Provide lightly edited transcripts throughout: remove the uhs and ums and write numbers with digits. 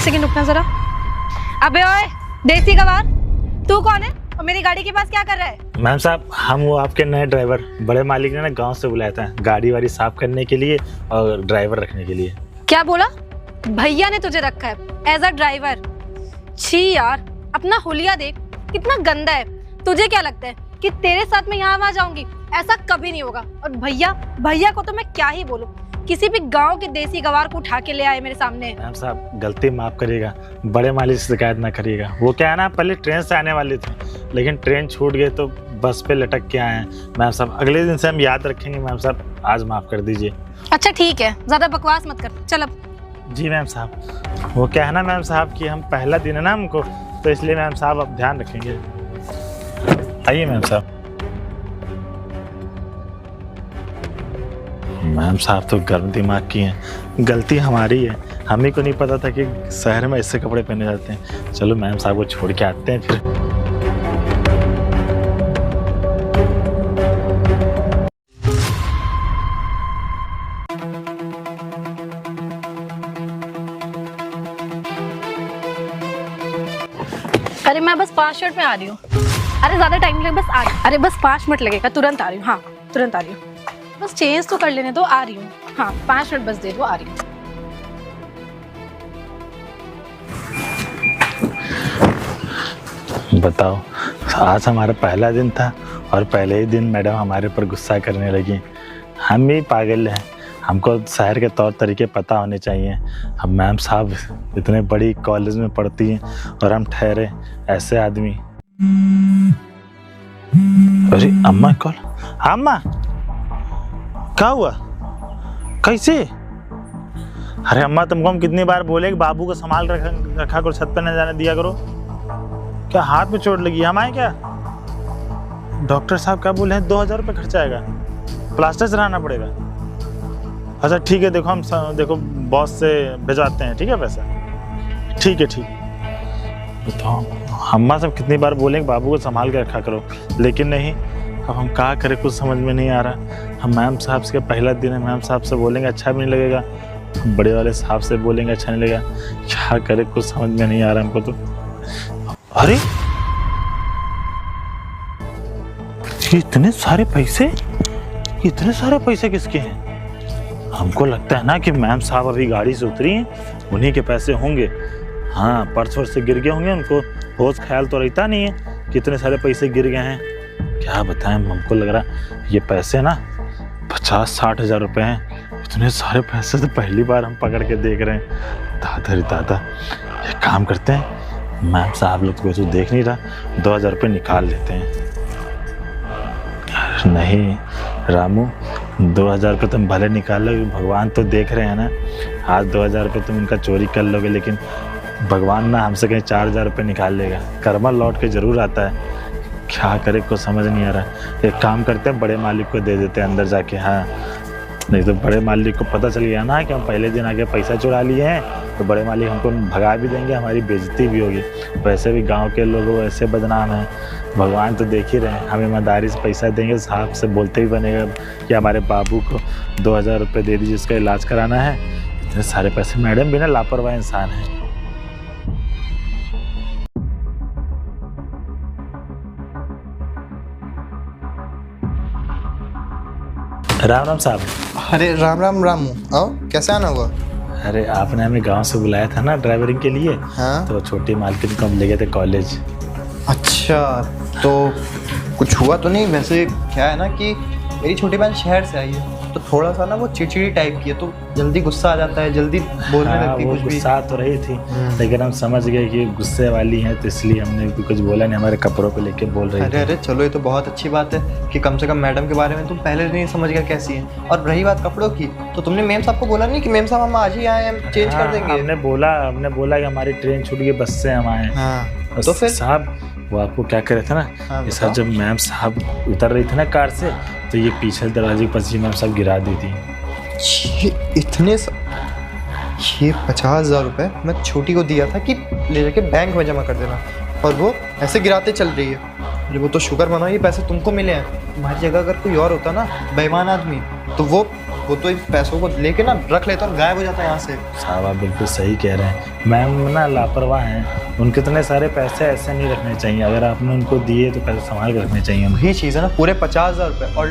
Second रुकना जरा। अबे ओए देसी गवार, तू कौन है और मेरी गाड़ी के पास क्या कर रहा है? मैम साहब, हम वो आपके नए ड्राइवर, बड़े मालिक ने ना गांव से बुलाया था गाड़ी वाड़ी साफ करने के लिए और ड्राइवर रखने के लिए। क्या बोला? भैया ने तुझे रखा है एज अ ड्राइवर? छी यार, अपना हुलिया देख कितना गंदा है। तुझे क्या लगता है कि तेरे साथ में यहाँ वहाँ जाऊंगी? ऐसा कभी नहीं होगा। और भैया को तो मैं क्या ही बोलूं, किसी भी गांव के देसी गवार को उठा के ले आए मेरे सामने। मैम साहब, गलती माफ करिएगा, बड़े मालिक से शिकायत ना करिएगा। वो क्या है ना, पहले ट्रेन से आने वाले थे लेकिन ट्रेन छूट गई तो बस पे लटक के आए हैं। मैम साहब, अगले दिन से हम याद रखेंगे। मैम साहब, आज माफ कर दीजिए। अच्छा ठीक है, ज्यादा बकवास मत कर, चल अब। जी मैम साहब, वो क्या है ना मैम साहब कि हम पहला दिन है ना हमको, तो इसलिए मैम साहब अब ध्यान रखेंगे। आइए मैम साहब। मैम साहब तो गर्म दिमाग की हैं, गलती हमारी है। हमें को नहीं पता था कि शहर में ऐसे कपड़े पहने जाते हैं। चलो मैम साहब को छोड़ के आते हैं फिर। अरे मैं बस 5 मिनट में आ रही हूँ। अरे ज्यादा टाइम लगेगा, बस अरे बस 5 मिनट लगेगा, तुरंत आ रही हूँ। हाँ तुरंत आ रही हूँ, बस चेंज तो कर लेने दो, आ रही हूँ। हाँ 5 मिनट बस दे दो, आ रही हूँ। बताओ, आज हमारा पहला दिन था और पहले ही दिन मैडम हमारे ऊपर गुस्सा करने लगी। हम भी पागल हैं, हमको शहर के तौर तरीके पता होने चाहिए। अब मैम साहब इतने बड़ी कॉलेज में पढ़ती हैं और हम ठहरे ऐसे आदमी। अरे अम्मा कॉल। अम्मा, क्या हुआ? कैसे? अरे अम्मा, तुमको हम कितनी बार बोले कि बाबू को संभाल रखा करो, छत पर न जाने दिया करो। क्या हाथ में चोट लगी? हम आए क्या? डॉक्टर साहब क्या बोले हैं? 2000 रुपये खर्चा आएगा, प्लास्टर चढ़ाना पड़ेगा। अच्छा ठीक है, देखो हम देखो बॉस से भिजवाते हैं, ठीक है पैसा? ठीक है ठीक। बताओ, अम्मा सब कितनी बार बोलें कि बाबू को संभाल के रखा करो, लेकिन नहीं। अब हम क्या करें, कुछ समझ में नहीं आ रहा। हम मैम साहब से पहला दिन है, मैम साहब से बोलेंगे अच्छा भी नहीं लगेगा, बड़े वाले साहब से बोलेंगे अच्छा नहीं लगेगा। क्या करें, कुछ समझ में नहीं आ रहा हमको तो। अरे इतने सारे पैसे किसके हैं? हमको लगता है ना कि मैम साहब अभी गाड़ी से उतरी हैं, उन्हीं के पैसे होंगे। हाँ, पर्स वर्स से गिर गए होंगे, उनको होश ख्याल तो रहता नहीं है कितने सारे पैसे गिर गए हैं। क्या बताएं, हमको लग रहा ये पैसे ना 50-60 हज़ार रुपये हैं। इतने सारे पैसे तो पहली बार हम पकड़ के देख रहे हैं। दादा रे दादा, एक काम करते हैं, मैम साहब लोग को तो देख नहीं रहा, 2000 रुपये निकाल लेते हैं। नहीं रामू, 2000 रुपये तुम भले निकाल लो, भगवान तो देख रहे हैं ना। आज 2000 रुपये तुम उनका चोरी कर लोगे, लेकिन भगवान ना हमसे कहीं 4000 रुपये निकाल लेगा। कर्मा लौट के ज़रूर आता है। क्या करे, कुछ समझ नहीं आ रहा। एक काम करते हैं, बड़े मालिक को दे देते हैं अंदर जाके। हाँ, नहीं तो बड़े मालिक को पता चल गया ना कि हम पहले दिन आके पैसा चुरा लिए हैं, तो बड़े मालिक हमको भगा भी देंगे, हमारी बेइज्जती भी होगी। वैसे भी गांव के लोग ऐसे बदनाम हैं, भगवान तो देख ही रहे हैं। हम ईमानदारी से पैसा देंगे, साहब से बोलते ही बनेगा कि हमारे बाबू को 2000 रुपये दे दीजिए, उसका इलाज कराना है। इतने सारे पैसे, मैडम भी ना लापरवाह इंसान है। राम राम साहब। अरे राम राम रामू, आओ, कैसे आना हुआ? अरे आपने हमें गांव से बुलाया था ना ड्राइवरिंग के लिए। हाँ? तो छोटी मालकिन को हम ले गए थे कॉलेज। अच्छा, तो कुछ हुआ तो नहीं? वैसे क्या है ना कि मेरी छोटी बहन शहर से आई है, तो थोड़ा सा ना वो चिड़चिड़ी टाइप की है, तो जल्दी गुस्सा आ जाता है, जल्दी बोलने लगती है कुछ भी। गुस्सा तो रही थी, लेकिन हम समझ गए कि गुस्से वाली हैं, तो इसलिए हमने भी कुछ बोला नहीं, हमारे कपड़ों पे लेके बोल रही थी। अरे चलो, ये तो बहुत अच्छी बात है कि कम से कम मैडम के बारे में तुम पहले नहीं समझ गया कैसी है। और रही बात कपड़ों की, तो तुमने मेम साहब को बोला नहीं कि मेम साहब हम आज ही आए हैं, चेंज कर देंगे? हमने बोला कि हमारी ट्रेन छूट गई, बस से हम आए। हाँ, तो फिर साहब वो आपको क्या कह रहे थे ना, ये सब जब मैम साहब उतर रही थी ना कार से, तो ये पीछे दरवाजे के पास मैम साहब गिरा दी थी। ये 50,000 रुपये मैं छोटी को दिया था कि ले जाके बैंक में जमा कर देना, और वो ऐसे गिराते चल रही है। अरे वो तो शुक्र मनाओ ये पैसे तुमको मिले हैं। तुम्हारी जगह अगर कोई और होता ना, बेईमान आदमी, तो वो वो तो इन पैसों को लेके ना रख लेता और गायब हो जाता है यहाँ से। साहब आप बिल्कुल सही कह रहे हैं, मैम ना लापरवाह हैं, उनके इतने सारे पैसे ऐसे नहीं रखने चाहिए, अगर आपने उनको दिए तो पैसे संभाल के रखने चाहिए। वही चीज़ है ना, पूरे 50,000 रुपये, और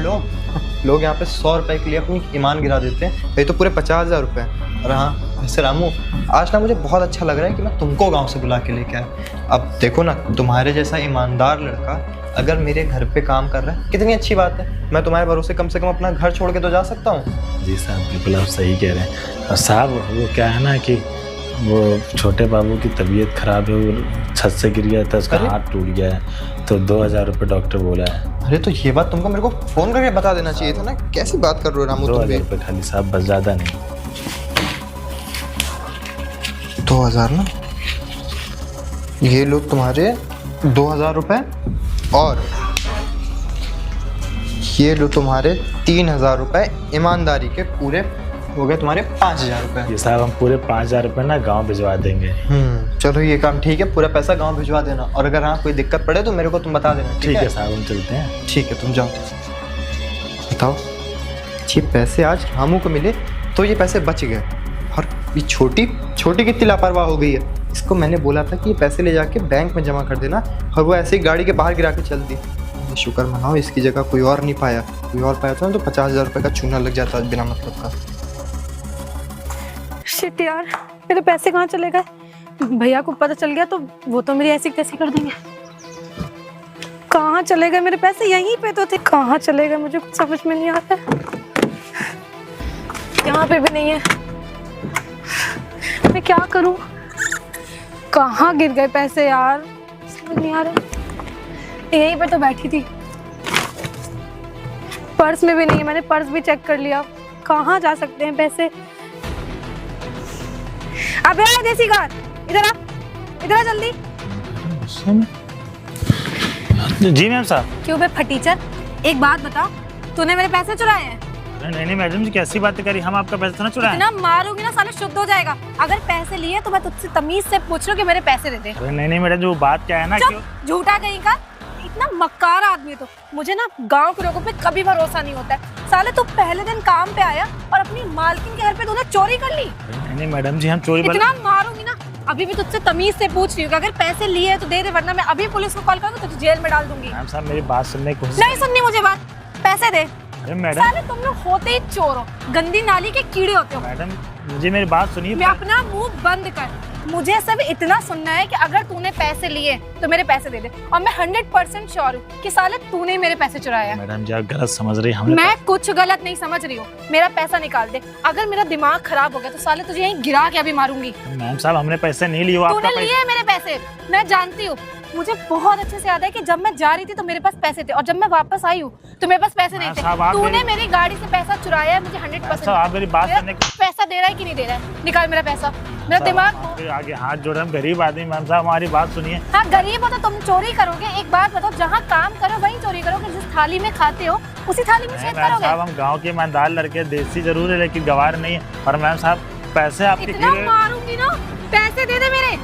लोग यहाँ पे 100 रुपये के लिए अपनी ईमान गिरा देते हैं, ये तो पूरे 50,000 रुपये। और हाँ वैसे रामू, आज ना मुझे बहुत अच्छा लग रहा है कि मैं तुमको गाँव से बुला के लेके आया। अब देखो ना, तुम्हारे जैसा ईमानदार लड़का अगर मेरे घर पे काम कर रहा है, कितनी अच्छी बात है। मैं तुम्हारे भरोसे कम से कम अपना घर छोड़ के तो जा सकता हूँ। जी साहब बिल्कुल आप सही कह रहे हैं। और साहब वो क्या है ना कि वो छोटे बाबू की तबीयत खराब है, वो छत से गिर गया था, उसका हाथ टूट गया है, तो 2,000 रुपये डॉक्टर बोला है। अरे तो ये बात तुमको मेरे को फ़ोन करके बता देना चाहिए था ना, कैसी बात कर रहे हो रामू? 2,000 रुपये खाली साहब, बस ज़्यादा नहीं। 2,000 ना, ये लो तुम्हारे 2,000 रुपये, और ये लो तुम्हारे 3,000 रुपये ईमानदारी के, पूरे हो गए तुम्हारे 5,000 रुपये। ये साहब हम पूरे 5,000 रुपये ना गांव भिजवा देंगे। चलो ये काम ठीक है, पूरा पैसा गांव भिजवा देना, और अगर हाँ कोई दिक्कत पड़े तो मेरे को तुम बता देना। ठीक है साहब, हम चलते हैं। ठीक है, तुम जाओ। बताओ, ये पैसे आज रामू को मिले तो ये पैसे बच गए, और ये छोटी कितनी लापरवाह हो गई है। इसको मैंने बोला था कि ये पैसे ले जाके बैंक में जमा कर देना, और वो ऐसे ही गाड़ी के बाहर गिरा के चल दी। शुक्र मनाओ इसकी जगह कोई और नहीं पाया, कोई और पाया था तो 50,000 रुपये का चूना लग जाता बिना मतलब का। शिट यार, मेरे पैसे कहाँ चले गए? भैया को पता चल गया तो वो तो मेरी ऐसी तैसी कर देंगे। कहाँ चले गए मेरे पैसे? यहीं पे तो थे, कहाँ चले गए मुझे कुछ समझ में नहीं आ रहा है। यहाँ पे भी नहीं है, मैं क्या करूँ? कहाँ गिर गए पैसे यार, समझ नहीं आ रहा। यहीं पे तो बैठी थी, पर्स में भी नहीं है, मैंने पर्स भी चेक कर लिया, कहाँ जा सकते हैं पैसे? अबे देसी कार, इधर आ जल्दी। जी मैम साहब। क्यों बे फटीचर, एक बात बता, तूने मेरे पैसे चुराए हैं? नहीं मैडम जी, कैसी बातें करी, हम आपका पैसा ना चुराए। इतना मारूंगी ना साले शुद्ध हो जाएगा। अगर पैसे लिए तो मैं तुझसे तमीज से पूछ रही हूँ कि मेरे पैसे दे दे। नहीं मैडम जी, वो बात क्या है ना, क्यों झूठा कहीं का, इतना मक्कार आदमी है। तो मुझे ना गांव के लोगों पे कभी भरोसा नहीं होता है। साले तू पहले दिन काम पे आया और अपनी मालकिन के घर पे तूने चोरी कर ली। नहीं मैडम जी, हम चोरी इतना मारूंगी ना, अभी भी तुझसे तमीज से पूछ रही हूँ कि अगर पैसे लिए तो दे दे, वरना मैं अभी पुलिस को कॉल करूँगा तो तुझे जेल में डाल दूंगी। मैम साहब मेरी बात सुनने की कोशिश। नहीं सुननी मुझे बात, पैसे दे। अरे मैडम, साले तुम लोग होते ही चोर हो, गंदी नाली के कीड़े होते हो। मैडम मुझे मेरी बात सुनिए। मैं अपना मुंह बंद कर, मुझे सब इतना सुनना है कि अगर तूने पैसे लिए तो मेरे पैसे दे दे, और मैं 100% श्योर हूँ कि साले तूने ही मेरे पैसे चुराए हैं। मैडम जी आप गलत समझ रही हैं। मैं कुछ गलत नहीं समझ रही हूँ, मेरा पैसा निकाल दे। अगर मेरा दिमाग खराब हो गया तो साले तुझे यहीं गिरा के अभी मारूंगी। मैम साहब हमने पैसे नहीं लिए, तूने लिए मेरे पैसे, मैं जानती हूँ। मुझे बहुत अच्छे से याद है कि जब मैं जा रही थी तो मेरे पास पैसे थे, और जब मैं वापस आई हूँ तो मेरे पास पैसे नहीं थे। तूने मेरी गाड़ी से पैसा चुराया है, मुझे 100%। आप मेरी बात सुनने। पैसा दे रहा है कि नहीं दे रहा है? निकाल मेरा पैसा, मेरा दिमाग। आगे हाथ जोड़े, हम गरीब आदमी। मैम साहब हमारी बात सुनिए। हाँ गरीब हो तो तुम चोरी करोगे? एक बात बताओ, जहाँ काम करो वहीं चोरी करोगे, जिस थाली में खाते हो उसी थाली में छेद करोगे? साहब हम गांव के ईमानदार लड़के, देसी जरूर है लेकिन गवार नहीं है। और मैम साहब पैसे आपके इतना मारूंगी ना, पैसे दे दे मेरे।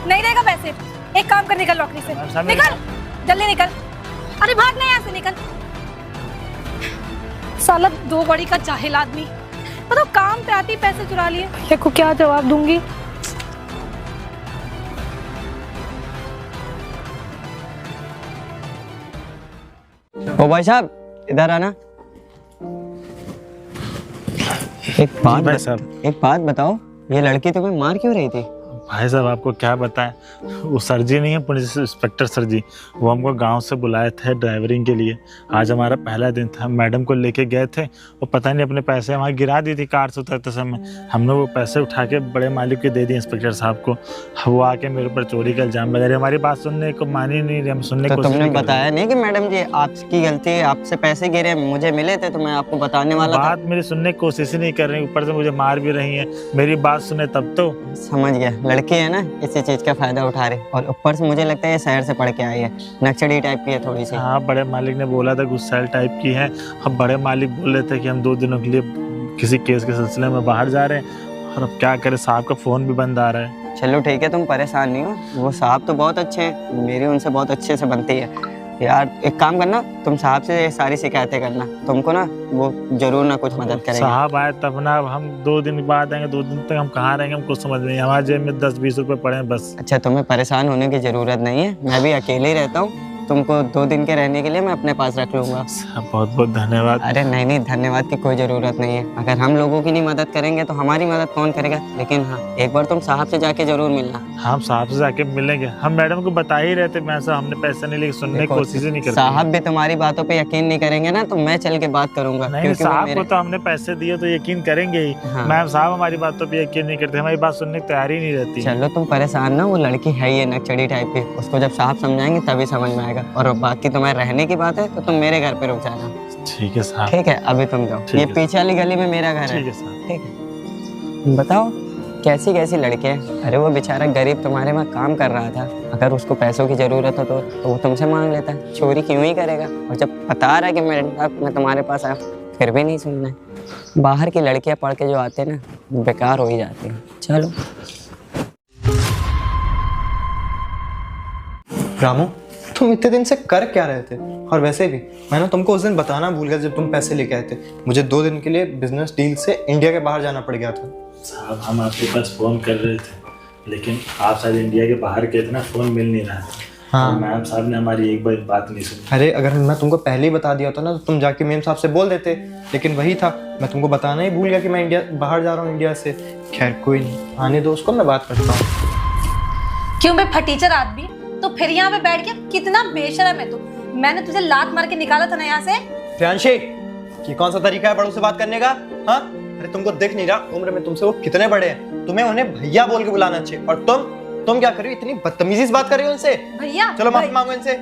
नहीं देगा पैसे, एक काम कर, निकल नौकरी से, निकल जल्दी निकल। अरे भाग नहीं, यहाँ से निकल। साला दो बड़ी का जाहिल आदमी, मतलब काम पे आती पैसे चुरा लिए। भैया को क्या जवाब दूंगी? ओ भाई साहब इधर आना। एक बात बताओ, ये लड़की तुम्हें मार क्यों रही थी? भाई साहब आपको क्या बताएं, वो सर जी नहीं है, पुलिस इंस्पेक्टर सर जी, वो हमको गांव से बुलाए थे ड्राइवरिंग के लिए। आज हमारा पहला दिन था, मैडम को लेके गए थे, वो पता नहीं अपने पैसे वहाँ गिरा दी थी कार से उतरते समय। हमने वो पैसे उठा के बड़े मालिक को दे दिए इंस्पेक्टर साहब को। वो आके मेरे ऊपर चोरी का इल्जाम लगा रहे, हमारी बात सुनने को मानी नहीं रही, हम सुनने को। तुमने बताया नहीं कि मैडम जी आपकी गलती है, आपसे पैसे गिरे, मुझे मिले थे तो मैं आपको बताने वाला था। बात मेरी सुनने की कोशिश ही नहीं कर रही, ऊपर से मुझे मार भी रही है। मेरी बात सुने तब तो। समझ गया, लड़की है ना, इसी चीज का फायदा उठा रहे, और ऊपर से मुझे लगता है शहर से पढ़ के आई है, नक्सली टाइप की है थोड़ी सी। हाँ बड़े मालिक ने बोला था गुस्सैल टाइप की है। अब बड़े मालिक बोल रहे थे कि हम 2 दिनों के लिए किसी केस के सिलसिले में बाहर जा रहे हैं, और अब क्या करें, साहब का फोन भी बंद आ रहा है। चलो ठीक है, तुम परेशान नहीं हो, वो साहब तो बहुत अच्छे हैं, मेरी उनसे बहुत अच्छे से बनती है। यार एक काम करना, तुम साहब से ये सारी शिकायतें करना, तुमको ना वो जरूर ना कुछ मदद करेंगे। साहब आए तब ना, अब हम 2 दिन बाद आएंगे, 2 दिन तक हम कहाँ रहेंगे हमको समझ नहीं। हमारे जेब में 10-20 रुपए पड़े हैं बस। अच्छा, तुम्हें परेशान होने की जरूरत नहीं है, मैं भी अकेले ही रहता हूँ, तुमको 2 दिन के रहने के लिए मैं अपने पास रख लूंगा। बहुत बहुत धन्यवाद। अरे नहीं नहीं, धन्यवाद की कोई जरूरत नहीं है। अगर हम लोगों की नहीं मदद करेंगे तो हमारी मदद कौन करेगा। लेकिन हाँ, एक बार तुम साहब से जाके जरूर मिलना। हम साहब से जाके मिलेंगे। हम मैडम को बता ही रहे थे, मैं ऐसा हमने पैसे नहीं लिए, सुनने की कोशिश ही नहीं करते। साहब भी तुम्हारी बातों पे यकीन नहीं करेंगे ना, तो मैं चल के बात करूंगा। नहीं, क्योंकि वो साहब मेरे- को तो हमने पैसे दिए तो यकीन करेंगे ही। हाँ। मैम साहब हमारी बातों पे यकीन नहीं करते, हमारी बात सुनने की तैयारी नहीं रहती। चलो तुम परेशान ना, वो लड़की है ये नकचड़ी टाइप की, उसको जब साहब समझाएंगे तभी समझ में आएगा। और बाकी तुम्हारे रहने की बात है तो तुम मेरे घर पे रुक जाना। ठीक है साहब। ठीक है, अभी तुम जाओ, ठीक ये है। पीछे वाली गली में मेरा घर है। ठीक है साहब। ठीक है, बताओ कैसी कैसी लड़के हैं। अरे वो बेचारा गरीब तुम्हारे में काम कर रहा था, अगर उसको पैसों की जरूरत हो तो वो तुमसे मांग लेता है, चोरी क्यों ही करेगा। और जब बता रहा है कि मैं तुम्हारे पास आया, फिर भी नहीं सुनना है। बाहर की लड़कियां पढ़ के जो आते हैं ना, बेकार हो ही जाती हैं। चलो रामू, तुम इतने दिन से कर क्या रहे थे? और वैसे भी मैं ना तुमको उस दिन बताना भूल गया जब तुम पैसे लेके आए थे। मुझे 2 दिन के लिए बिजनेस डील से इंडिया के बाहर जाना पड़ गया था। साहब हम आपके पास फोन कर रहे थे, लेकिन आप शायद इंडिया के बाहर के इतना फोन मिल नहीं रहा था। हाँ। और मैम साहब ने हमारी एक बार बात नहीं सुनी। अरे अगर मैं तुमको पहले ही बता दिया होता ना तो तुम जाके मेम साहब से बोल देते, लेकिन वही था, मैं तुमको बताना ही भूल गया कि मैं इंडिया बाहर जा रहा हूँ इंडिया से। खैर कोई नहीं, आने दो उसको, मैं बात करता हूँ। क्यों बे फटीचर आदमी, तो फिर यहाँ पे बैठ के कितना बेशरम है तू। मैंने तुझे लात मार के निकाला था ना यहाँ से। प्रियांशी, ये कौन सा तरीका है बड़ों से बात करने का? हाँ, अरे तुमको दिख नहीं रहा उम्र में तुमसे वो कितने बड़े हैं, तुम्हें उन्हें भैया बोल के बुलाना चाहिए। और तुम क्या कर रही हो? इतनी बदतमीजी से बात कर रही हो उनसे। भैया चलो माफी मांगो इनसे।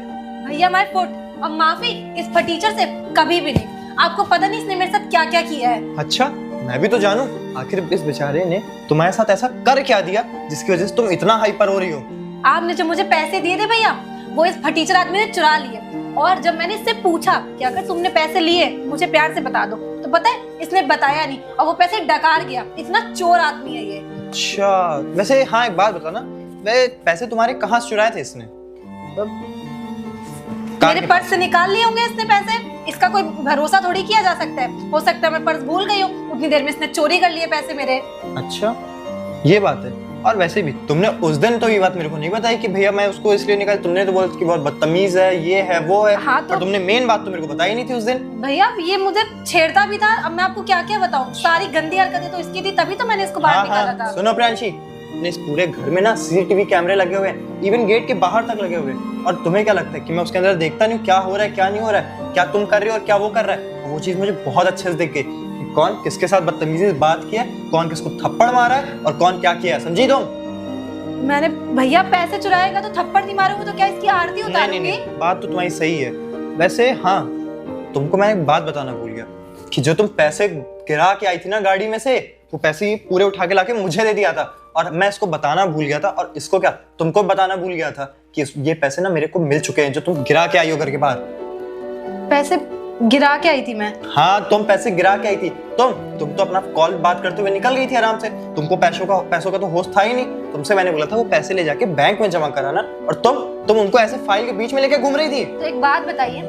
भैया माय फुट, और माफी इस फटीचर से कभी भी नहीं। आपको पता नहीं इसने मेरे साथ क्या क्या किया है। अच्छा, मैं भी तो जानूं, आखिर इस बेचारे ने तुम्हारे साथ ऐसा कर क्या दिया जिसकी वजह से तुम इतना हाइपर हो रही हो? आपने जो मुझे पैसे दिए थे भैया, वो इस फटीचर आदमी ने चुरा लिए। और जब मैंने इससे पूछा कि अगर तुमने पैसे लिए मुझे प्यार से बता दो, तो पता है इसने बताया नहीं और वो पैसे डकार गया। इतना चोर आदमी है ये। अच्छा, वैसे हाँ एक बात बता ना, वे पैसे तुम्हारे कहाँ से चुराए थे इसने? मेरे पर्स से निकाल लिए होंगे इसने पैसे। इसका कोई भरोसा थोड़ी किया जा सकता है। हो सकता है मैं पर्स भूल गई हूँ, उतनी देर में इसने चोरी कर लिए पैसे मेरे। अच्छा, ये बात है। और वैसे भी तुमने उस दिन तो ये बात मेरे को नहीं बताई कि भैया मैं उसको इसलिए निकाल, तुमने तो बोला कि बहुत बदतमीज है, ये है वो है। हाँ, तो पर तुमने मेन बात तो मेरे को बताई नहीं थी उस दिन। भैया ये मुझे छेड़ता भी था। अब मैं आपको क्या क्या बताऊं, सारी गंदी हरकतें तो इसकी थी, तभी तो मैंने इसको बाहर निकाला था। सुनो प्रियांशी, अपने इस पूरे घर में ना सीसीटीवी कैमरे लगे हुए हैं, इवन गेट के बाहर तक लगे हुए हैं। और तुम्हें क्या लगता है कि मैं उसके अंदर देखता नहीं क्या हो रहा है क्या नहीं हो रहा है, क्या तुम कर रहे हो और क्या वो कर रहा है? वो चीज मुझे बहुत अच्छे से दिख गई कि कौन किसके साथ बदतमीजी से बात किया, कौन किसको थप्पड़ मारा है और कौन क्या किया, समझी तुम? मैंने भैया पैसे चुराएगा तो थप्पड़ नहीं मारूंगा तो क्या इसकी आरती उतारूंगी? नहीं, बात तो तुम्हारी सही है। वैसे हाँ, तुमको मैं एक बात बताना भूल गया कि जो तुम पैसे गिरा के आई थी ना गाड़ी में से, वो पैसे ये पूरे उठा के लाके मुझे दे दिया था। और मैं इसको बताना भूल गया था, और इसको क्या तुमको बताना भूल गया था कि ये पैसे ना मेरे को मिल चुके हैं जो तुम गिरा के आई हो घर के बाहर। पैसे गिरा के आई थी मैं? हाँ, तुम पैसे गिरा के आई थी। तुम तो अपना कॉल बात करते हुए निकल गई थी आराम से। तुमको पैसों का तो होश था ही नहीं। तुमसे मैंने बोला था वो पैसे ले जाके बैंक में जमा कराना, और तुम उनको ऐसे फाइल के बीच में लेके घूम रही थी। तो एक बात बताइए,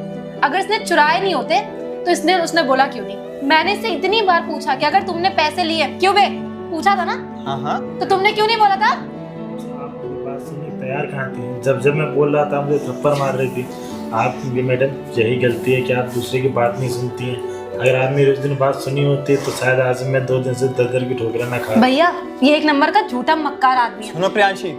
अगर इसने चुराए नहीं होते तो उसने बोला क्यों नहीं? मैंने इससे इतनी बार पूछा कि अगर तुमने पैसे लिए, क्यों बे? पूछा था ना? हाँ, तो तुमने क्यों नहीं बोला था? आपकी बात सुनने को तैयार कहाँ थी? जब मैं बोल रहा था मुझे थप्पड़ मार रही थी। आपकी मैडम यही गलती है कि आप दूसरे की बात नहीं सुनती हैं। अगर आप मेरी उस दिन बात सुनी होती तो शायद आज मैं 2 दिन से दर की ठोकरें ना खा। भैया ये एक नंबर का झूठा मक्कार आदमी है। सुनो प्रियांशी,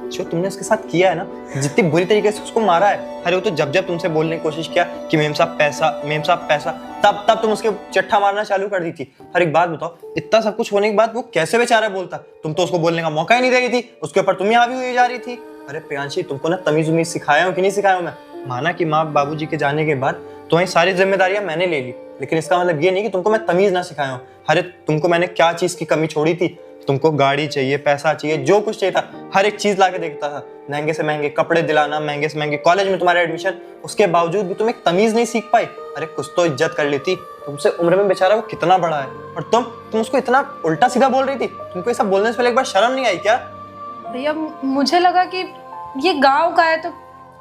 जो तुमने उसके साथ किया है ना, जितनी बुरी तरीके से उसको मारा है, अरे वो तो जब तुमसे बोलने की कोशिश किया कि मेम साहब पैसा, तब तुम उसके चट्टा मारना चालू कर दी थी। हर एक बात बताओ, इतना सब कुछ होने के बाद वो कैसे बेचारा बोलता? तुम तो उसको बोलने का मौका ही नहीं दे रही थी, उसके ऊपर तुम ही हावी हुई जा रही थी। अरे प्रियांशी, तुमको ना तमीज उमीज सिखाया हूँ कि नहीं सिखाया हूँ मैं? माना कि माँ बाबूजी के जाने के बाद तुम्हारी सारी जिम्मेदारियां मैंने ले ली, लेकिन इसका मतलब ये नहीं कि तुमको मैं तमीज ना सिखाया हूँ। अरे तुमको मैंने क्या चीज की कमी छोड़ी थी? तुमको गाड़ी चाहिए, पैसा चाहिए, जो कुछ चाहिए था हर एक चीज लाके देता था। महंगे से महंगे कपड़े दिलाना, महंगे से महंगे कॉलेज में तुम्हारे एडमिशन, उसके बावजूद भी तुम एक तमीज नहीं सीख पाई। अरे कुछ तो इज्जत कर लेती। तुमसे उम्र में बेचारा वो कितना बड़ा है, और तुम उसको इतना उल्टा सीधा बोल रही थी। तुमको ये सब बोलने से पहले एक बार शर्म नहीं आई क्या? भैया मुझे लगा कि ये गांव का है तो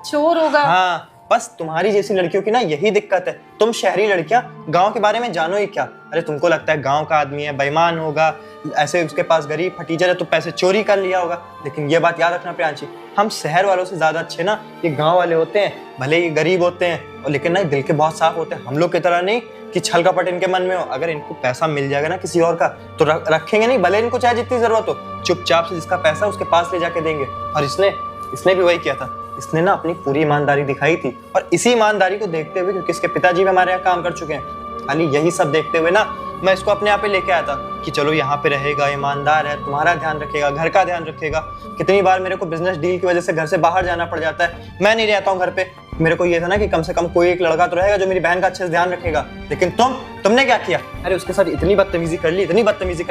चोर होगा। हाँ, बस तुम्हारी जैसी लड़कियों की ना यही दिक्कत है। तुम शहरी लड़कियां गांव के बारे में जानो ही क्या। अरे तुमको लगता है गांव का आदमी है, बेईमान होगा, ऐसे उसके पास गरीब फटीचर है तो पैसे चोरी कर लिया होगा। लेकिन ये बात याद रखना प्रियांशी, हम शहर वालों से ज्यादा अच्छे ना ये गांव वाले होते हैं। भले ही गरीब होते हैं और लेकिन ना दिल के बहुत साफ होते हैं। हम लोग की तरह नहीं कि छल कपट इनके मन में हो। अगर इनको पैसा मिल जाएगा ना किसी और का तो रखेंगे नहीं, भले इनको चाहे जितनी जरूरत हो, चुपचाप से जिसका पैसा उसके पास ले जाके देंगे। और इसने भी वही किया था। इसने ना अपनी पूरी ईमानदारी दिखाई थी और इसी ईमानदारी को देखते हुए, क्योंकि इसके पिताजी भी हमारे यहाँ काम कर चुके हैं, खाली यही सब देखते हुए ना मैं इसको अपने यहाँ पे लेके आया था कि चलो यहाँ पे रहेगा, ईमानदार है, तुम्हारा ध्यान रखेगा, घर का ध्यान रखेगा। कितनी बार मेरे को बिजनेस डील की वजह से घर से बाहर जाना पड़ जाता है, मैं नहीं रहता हूँ घर पे। मेरे को ये था ना कि कम से कम कोई एक लड़का तो रहेगा जो मेरी बहन का अच्छे से ध्यान रखेगा। लेकिन तुमने क्या किया? अरे उसके साथ इतनी बदतमीजी कर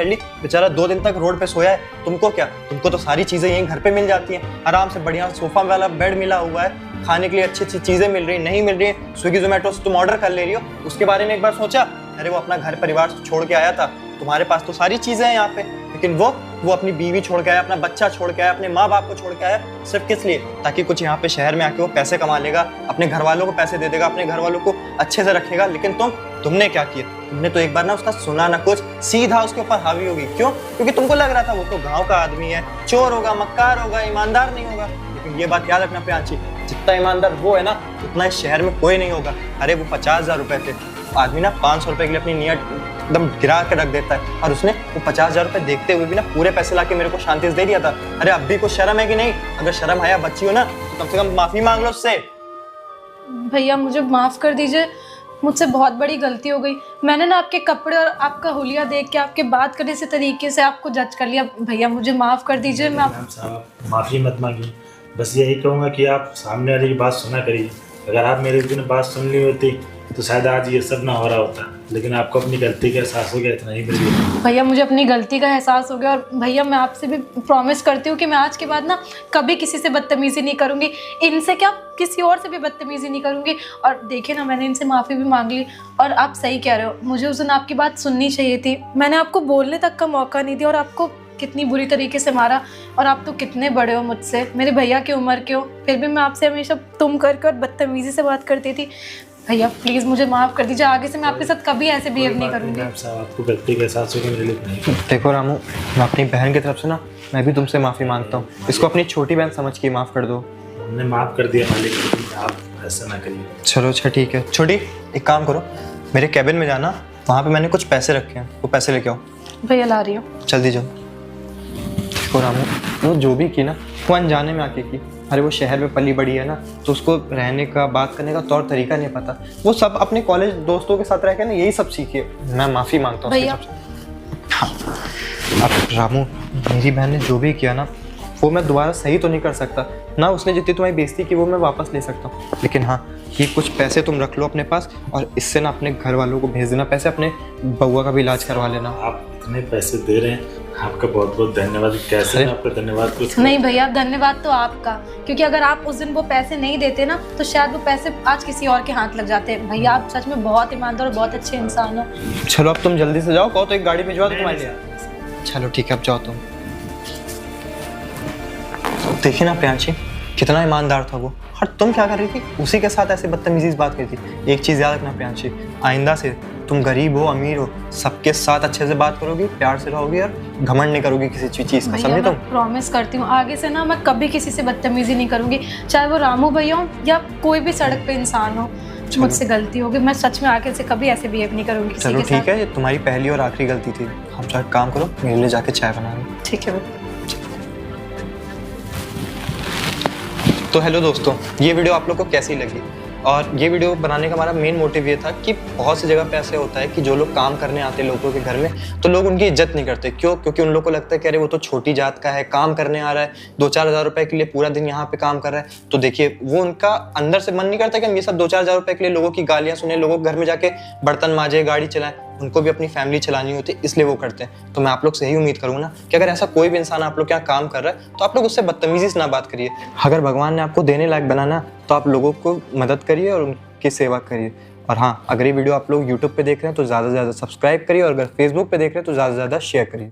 ली, बेचारा 2 दिन तक रोड पे सोया है। तुमको क्या? तुमको तो सारी चीजें यहीं घर पे मिल जाती हैं, आराम से बढ़िया सोफा वाला बेड मिला हुआ है, खाने के लिए अच्छी अच्छी चीजें मिल रही, नहीं मिल रही है स्विगी जोमेटो से तुम ऑर्डर कर ले रही हो। उसके बारे में एक बार सोचा? अरे वो अपना घर परिवार छोड़ के आया था, तुम्हारे पास तो सारी चीजें हैं यहाँ पे, लेकिन वो अपनी बीवी छोड़ के आया, अपना बच्चा छोड़ के आया, अपने माँ बाप को छोड़ के आया, सिर्फ किस लिए? ताकि कुछ यहाँ पे शहर में आके वो पैसे कमा लेगा, अपने घर वालों को पैसे दे देगा, अपने घर वालों को अच्छे से रखेगा। लेकिन तुमने क्या किया? तुमने तो एक बार ना उसका सुना ना कुछ, सीधा उसके ऊपर हावी होगी। क्यों? क्योंकि तुमको लग रहा था वो तो गाँव का आदमी है, चोर होगा, मक्कार होगा, ईमानदार नहीं होगा। लेकिन ये बात याद रखना प्रियांशी, जितना ईमानदार वो है ना उतना इस शहर में कोई नहीं होगा। अरे वो 50,000 रुपए थे, आदमी ना 500 रुपए के लिए अपनी नीयत एकदम गिरा के रख देता है, और उसने वो 50,000 रुपए देखते हुए भी ना पूरे पैसे लाके मेरे को शांति से दे दिया था। अरे अब भी कुछ शर्म है कि नहीं? अगर शर्म आया बच्ची हो ना तो कम से कम माफी मांग लो उससे। भैया मुझे माफ़ कर दीजिए, मुझसे बहुत बड़ी गलती हो गई। मैंने ना आपके कपड़े और आपका हुलिया देख के, आपके बात करने से तरीके से आपको जज कर लिया। भैया मुझे माफ़ कर दीजिए। मैं माफ़ी मत मांगिए, बस यही कहूँगा कि आप सामने वाले की बात सुना करिए। अगर आप मेरे दिन बात सुन ली होती तो शायद आज ये सब ना हो रहा होता, लेकिन आपको अपनी गलती का एहसास हो गया, इतना ही मिल। भैया मुझे अपनी गलती का एहसास हो गया, और भैया मैं आपसे भी प्रॉमिस करती हूँ कि मैं आज के बाद ना कभी किसी से बदतमीज़ी नहीं करूँगी, इनसे क्या किसी और से भी बदतमीज़ी नहीं करूँगी। और देखिए ना, मैंने इनसे माफ़ी भी मांग ली। और आप सही कह रहे हो, मुझे उस दिन आपकी बात सुननी चाहिए थी। मैंने आपको बोलने तक का मौका नहीं दिया और आपको कितनी बुरी तरीके से मारा। और आप तो कितने बड़े हो मुझसे, मेरे भैया की उम्र के हो, फिर भी मैं आपसे हमेशा तुम कर बदतमीज़ी से बात करती थी। भैया प्लीज़ मुझे माफ़ कर दीजिए, आगे से मैं आपके साथ कभी ऐसे बिहेव नहीं करूँगी। आपको गलती का एहसास हो गया, मेरे लिए नहीं। देखो रामू, मैं अपनी बहन की तरफ से ना मैं भी तुमसे माफ़ी मांगता हूँ। इसको अपनी छोटी बहन समझ के माफ़ कर दो। हमने माफ़ कर दिया मालिक, आप ऐसा ना करिए। चलो अच्छा ठीक है। छोटी एक काम करो, मेरे कैबिन में जाना, वहाँ पे मैंने कुछ पैसे रखे हैं, वो पैसे लेके आओ। भैया ला रही हूँ। जल्दी जाओ। देखो रामू, वो जो भी की ना वो अनजाने में आके की। अरे वो शहर में पली बड़ी है ना, तो उसको रहने का, बात करने का तौर तरीका नहीं पता। वो सब अपने कॉलेज दोस्तों के साथ रह के ना यही सब सीखी है। मैं माफ़ी मांगता हूँ भैया। हाँ, अब रामू, मेरी बहन ने जो भी किया ना वो मैं दोबारा सही तो नहीं कर सकता ना। उसने जितनी तुम्हारी बेइज्जती की वो मैं वापस ले सकता हूँ, लेकिन हाँ ये कुछ पैसे तुम रख लो अपने पास, और इससे ना अपने घर वालों को भेज देना पैसे, अपने बउआ का भी इलाज करवा लेना। आप इतने पैसे दे रहे हैं, आपका बहुत बहुत धन्यवाद। कैसे मैं आपका धन्यवाद कुछ नहीं भैया, धन्यवाद तो आपका, क्योंकि अगर आप उस दिन वो पैसे नहीं देते ना तो शायद वो पैसे आज किसी और के हाथ लग जाते। भैया आप सच में बहुत ईमानदार और बहुत अच्छे इंसान हो। चलो अब तुम जल्दी से जाओ, कहो तो एक गाड़ी भिजवा दो तुम्हारे लिए। चलो ठीक है, अब जाओ तुम। देखिए ना प्रियांशी, कितना ईमानदार था वो। और तुम क्या कर रही थी? उसी के साथ ऐसे बदतमीजी से बात कर रही थी। एक चीज़ याद रखना प्रियांशी, आइंदा से तुम गरीब हो अमीर हो, सबके साथ अच्छे से बात करोगी, प्यार से रहोगी और घमंड नहीं करोगी किसी चीज़ का, समझे तुम? प्रॉमिस करती हूँ आगे से ना मैं कभी किसी से बदतमीजी नहीं करूँगी, चाहे वो रामू भैया हो या कोई भी सड़क पे इंसान हो। मुझसे गलती होगी, मैं सच में आगे से कभी ऐसे बिहेव नहीं करूँगी किसी के साथ। चलो ठीक है, ये तुम्हारी पहली और आखिरी गलती थी। हम चाहे काम करो, मेरे लिए जाके चाय बना लो। ठीक है। तो हेलो दोस्तों, ये वीडियो आप लोग को कैसी लगी? और ये वीडियो बनाने का हमारा मेन मोटिव ये था कि बहुत सी जगह पे ऐसे होता है कि जो लोग काम करने आते हैं लोगों के घर में, तो लोग उनकी इज्जत नहीं करते। क्यों? क्योंकि उन लोगों को लगता है कि अरे वो तो छोटी जात का है, काम करने आ रहा है, 2-4 हज़ार रुपए के लिए पूरा दिन यहाँ पे काम कर रहा है। तो देखिए, वो उनका अंदर से मन नहीं करता कि हम ये सब 2-4 हज़ार रुपए के लिए लोगों की गालियाँ सुने, लोगों के घर में जाके बर्तन मांजे, गाड़ी चलाएं। उनको भी अपनी फैमिली चलानी होती है, इसलिए वो करते हैं। तो मैं आप लोग से यही उम्मीद करूँगा ना कि अगर ऐसा कोई भी इंसान आप लोग के यहाँ काम कर रहा है तो आप लोग उससे बदतमीजी से ना बात करिए। अगर भगवान ने आपको देने लायक बनाना तो आप लोगों को मदद करिए और उनकी सेवा करिए। और हाँ, अगर ये वीडियो आप लोग यूट्यूब पे देख रहे हैं तो ज़्यादा से ज़्यादा सब्सक्राइब करिए, और अगर फेसबुक पे देख रहे हैं तो ज़्यादा से ज़्यादा शेयर करिए।